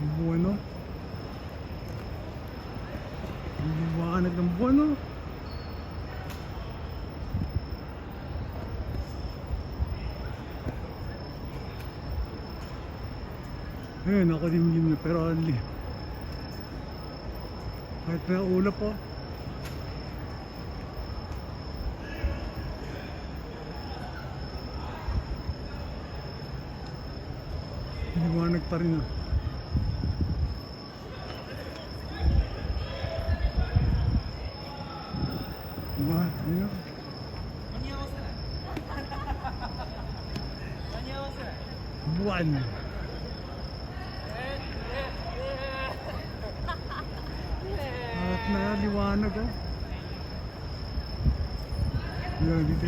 Buwan, no? Liwanag ng buwan, no? Ayun, nakadimlim na pero only. Kahit na ulap, oh. Liwanag pa rin, oh. Diba? Ayun. Buwan. At na liwanag, oh. Yan, dito